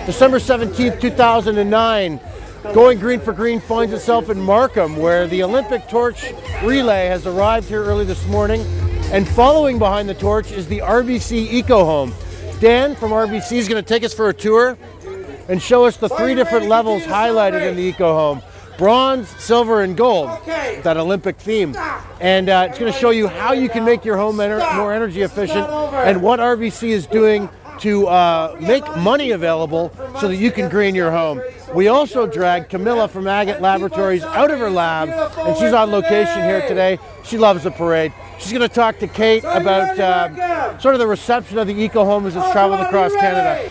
December 17th, 2009. Going Green for Green finds itself in Markham, where the Olympic torch relay has arrived here early this morning. And following behind the torch is the RBC Eco Home. Dan from RBC is going to take us for a tour and show us the three different levels highlighted in the Eco Home. Bronze, silver, and gold, that Olympic theme. And it's going to show you how you can make your home more energy efficient and what RBC is doing to make money available so that you can green your home. We also dragged Camilla from Agate Laboratories out of her lab, and she's on location here today. She loves the parade. She's going to talk to Kate about sort of the reception of the Eco Home as it's traveled across Canada.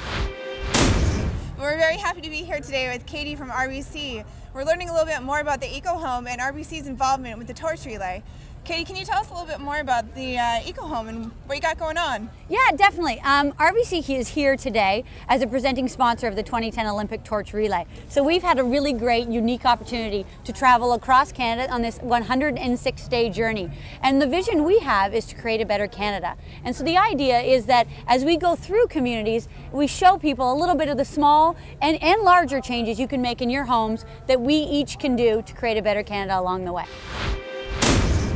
We're very happy to be here today with Katie from RBC. We're learning a little bit more about the Eco Home and RBC's involvement with the torch relay. Katie, can you tell us a little bit more about the Eco Home and what you got going on? Yeah, definitely. RBC is here today as a presenting sponsor of the 2010 Olympic Torch Relay. So we've had a really great, unique opportunity to travel across Canada on this 106-day journey. And the vision we have is to create a better Canada. And so the idea is that as we go through communities, we show people a little bit of the small and larger changes you can make in your homes that we each can do to create a better Canada along the way.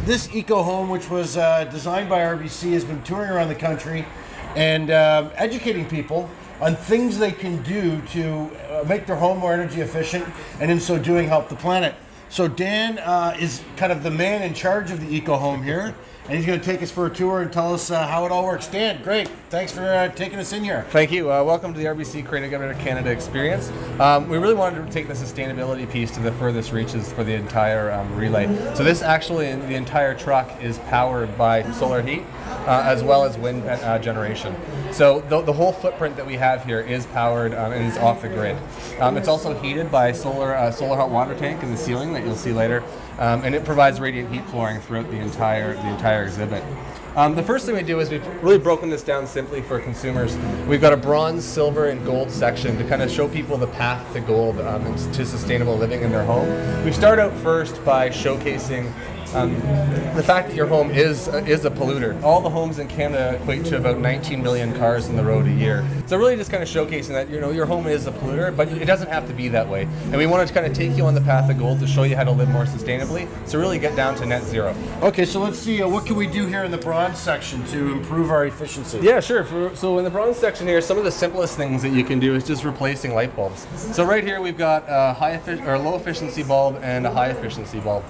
This Eco Home, which was designed by RBC, has been touring around the country and educating people on things they can do to make their home more energy efficient and in so doing help the planet. So Dan is kind of the man in charge of the Eco Home here, and he's going to take us for a tour and tell us how it all works. Dan, great. Thanks for taking us in here. Thank you. Welcome to the RBC Creating a Better Canada experience. We really wanted to take the sustainability piece to the furthest reaches for the entire relay. So this actually, the entire truck is powered by solar heat as well as wind generation. So the whole footprint that we have here is powered and is off the grid. It's also heated by solar hot water tank in the ceiling that you'll see later, and it provides radiant heat flowing throughout the entire exhibit. The first thing we do is we've really broken this down simply for consumers. We've got a bronze, silver, and gold section to kind of show people the path to gold and to sustainable living in their home. We start out first by showcasing the fact that your home is a polluter. All the homes in Canada equate to about 19 million cars on the road a year. So really just kind of showcasing that your home is a polluter, but it doesn't have to be that way. And we wanted to kind of take you on the path of gold to show you how to live more sustainably, so really get down to net zero. Okay, so let's see, what can we do here in the bronze section to improve our efficiency? Yeah, sure. So in the bronze section here, some of the simplest things that you can do is just replacing light bulbs. So right here we've got a low efficiency bulb and a high efficiency bulb.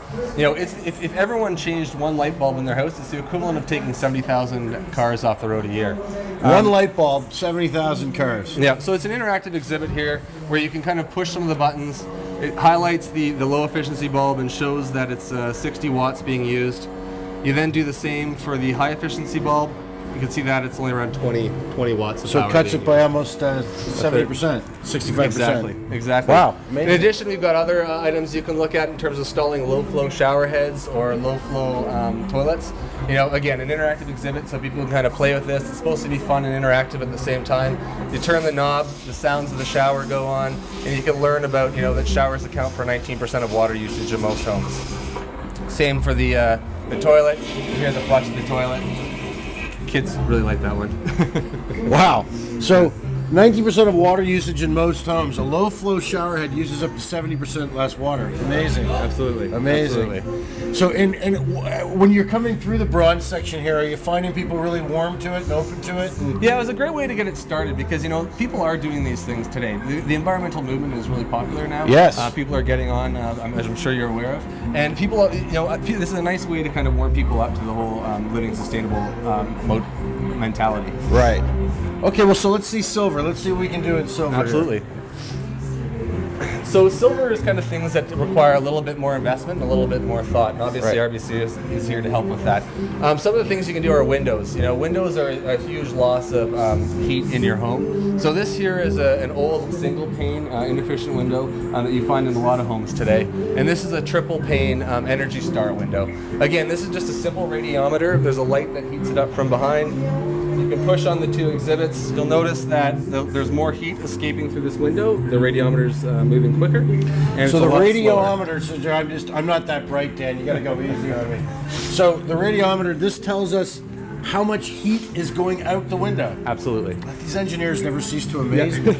If everyone changed one light bulb in their house, it's the equivalent of taking 70,000 cars off the road a year. One light bulb, 70,000 cars. Yeah, so it's an interactive exhibit here where you can kind of push some of the buttons. It highlights the low efficiency bulb and shows that it's 60 watts being used. You then do the same for the high efficiency bulb. You can see that it's only around 20 watts of power. So it cuts it by almost 70%, 65%. Exactly. Wow, amazing. In addition, we've got other items you can look at in terms of installing low-flow shower heads or low-flow toilets. Again, an interactive exhibit so people can kind of play with this. It's supposed to be fun and interactive at the same time. You turn the knob, the sounds of the shower go on, and you can learn about, that showers account for 19% of water usage in most homes. Same for the toilet. You hear the flush of the toilet. Kids really like that one. Wow. So 90% of water usage in most homes. A low flow shower head uses up to 70% less water. Amazing. Absolutely. Amazing. Absolutely. So when you're coming through the bronze section here, are you finding people really warm to it and open to it? Yeah, it was a great way to get it started because, people are doing these things today. The environmental movement is really popular now. Yes. People are getting on, as I'm sure you're aware of. And people, this is a nice way to kind of warm people up to the whole living sustainable mentality. Right. Okay, well, so let's see silver. Let's see what we can do in silver. Absolutely. So silver is kind of things that require a little bit more investment and a little bit more thought. And obviously right. RBC is here to help with that. Some of the things you can do are windows. Windows are a huge loss of heat in your home. So this here is an old single pane inefficient window that you find in a lot of homes today. And this is a triple pane Energy Star window. Again, this is just a simple radiometer. There's a light that heats it up from behind. You can push on the two exhibits. You'll notice that there's more heat escaping through this window. The radiometer's moving quicker. And so the radiometer, I'm not that bright, Dan. You got to go easy on me. So the radiometer, this tells us how much heat is going out the window. Absolutely. These engineers never cease to amaze me.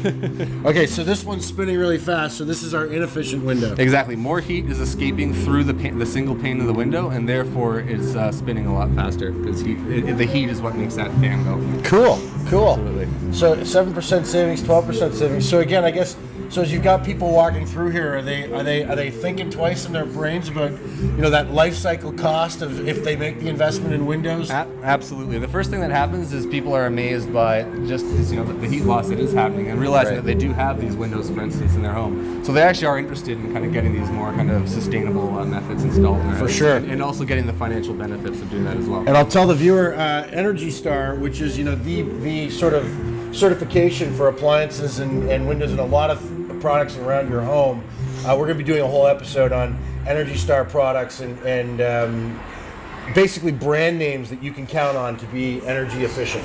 Okay, so this one's spinning really fast, so this is our inefficient window. Exactly. More heat is escaping through the single pane of the window, and therefore it's spinning a lot faster because the heat is what makes that fan go. Cool, cool. Absolutely. So 7% savings, 12% savings. So again, I guess, so as you've got people walking through here, are they thinking twice in their brains about, you know, that life cycle cost of if they make the investment in windows? Absolutely. The first thing that happens is people are amazed by just the heat loss that is happening, and realizing that they do have these windows, for instance, in their home. So they actually are interested in kind of getting these more kind of sustainable methods installed in their house. For sure. And also getting the financial benefits of doing that as well. And I'll tell the viewer, Energy Star, which is, you know, the sort of certification for appliances and windows and a lot of products around your home. We're going to be doing a whole episode on Energy Star products and basically brand names that you can count on to be energy efficient.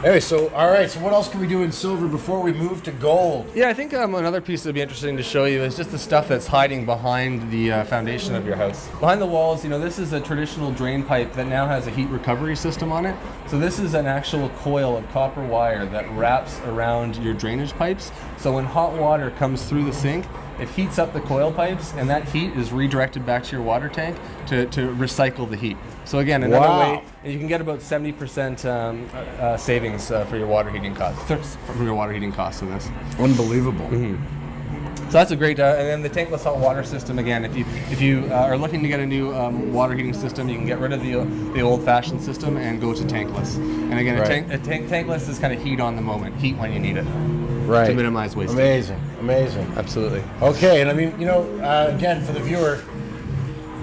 Anyway, so all right, so what else can we do in silver before we move to gold? Yeah, I think another piece that would be interesting to show you is just the stuff that's hiding behind the foundation of your house. Behind the walls, you know, this is a traditional drain pipe that now has a heat recovery system on it. So this is an actual coil of copper wire that wraps around your drainage pipes. So when hot water comes through the sink, it heats up the coil pipes, and that heat is redirected back to your water tank to recycle the heat. So again, another way, and you can get about 70% savings for your water heating costs. From your water heating costs in this. Unbelievable. So that's a great, and then the tankless hot water system. Again, if you are looking to get a new water heating system, you can get rid of the old-fashioned system and go to tankless. And again, tankless is kind of heat on the moment, heat when you need it. Right. To minimize wastage. Amazing, amazing. Absolutely. Okay, and I mean, you know, again, for the viewer,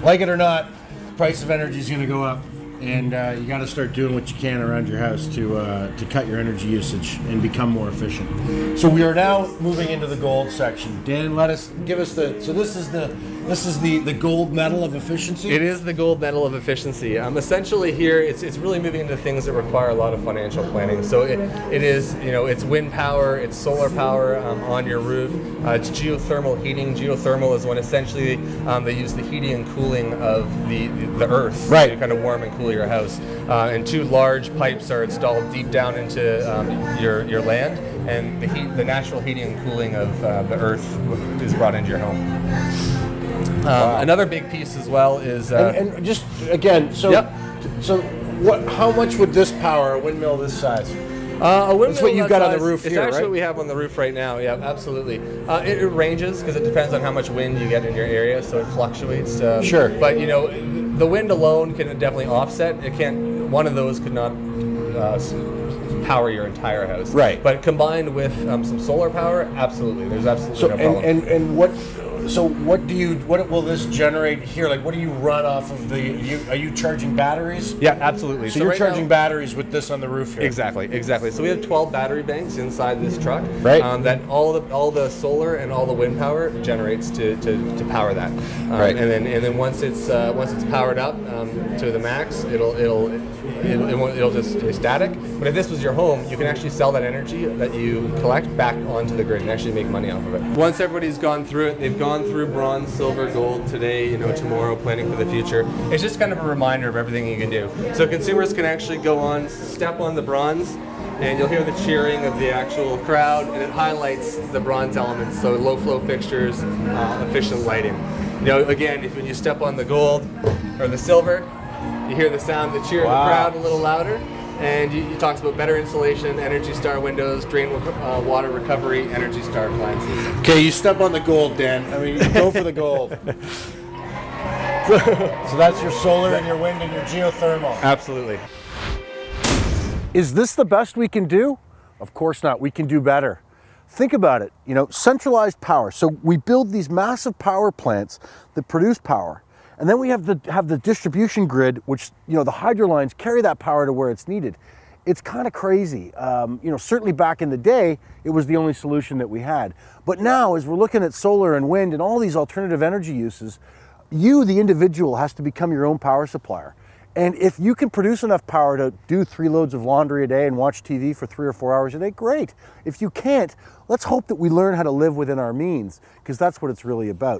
like it or not, the price of energy is going to go up, and you got to start doing what you can around your house to cut your energy usage and become more efficient. So we are now moving into the gold section. Dan, give us the. So this is the gold medal of efficiency. It is the gold medal of efficiency. Essentially here, it's really moving into things that require a lot of financial planning. So it is, you know, it's wind power, it's solar power on your roof. It's geothermal heating. Geothermal is when essentially they use the heating and cooling of the earth, right, to kind of warm and cool your house. And two large pipes are installed deep down into your land, and the natural heating and cooling of the earth is brought into your home. Wow. Another big piece as well is and just again, so how much would this power a windmill this size? A windmill That's what you've got on the roof here, right? It's actually what we have on the roof right now. Yeah, absolutely. It ranges because it depends on how much wind you get in your area, so it fluctuates. Sure. But you know, the wind alone can definitely offset. It can't. One of those could not power your entire house. Right. But combined with some solar power, absolutely. There's absolutely no problem. And what? So what will this generate here? Like, what do you run off of are you charging batteries? Yeah, absolutely. So you're charging batteries with this on the roof here? Exactly. So we have 12 battery banks inside this truck. Right. That all the solar and all the wind power generates to power that. Right. And then once it's powered up to the max, it'll just stay static. But if this was your home, you can actually sell that energy that you collect back onto the grid and actually make money off of it. Once everybody's gone through it, they've gone through bronze, silver, gold today, you know, tomorrow, planning for the future. It's just kind of a reminder of everything you can do. So consumers can actually go on, step on the bronze, and you'll hear the cheering of the actual crowd, and it highlights the bronze elements. So low flow fixtures, efficient lighting. You know, again, when you step on the gold or the silver, you hear the sound of the cheer of the crowd a little louder. And you talks about better insulation, Energy Star windows, drain water recovery, Energy Star appliances. Okay, you step on the gold, Dan. I mean, you go for the gold. So that's your solar and your wind and your geothermal. Absolutely. Is this the best we can do? Of course not. We can do better. Think about it. You know, centralized power. So we build these massive power plants that produce power. And then we have the distribution grid, which, you know, the hydro lines carry that power to where it's needed. It's kind of crazy. You know, certainly back in the day, it was the only solution that we had. But now, as we're looking at solar and wind and all these alternative energy uses, you, the individual, has to become your own power supplier. And if you can produce enough power to do 3 loads of laundry a day and watch TV for 3 or 4 hours a day, great. If you can't, let's hope that we learn how to live within our means, because that's what it's really about.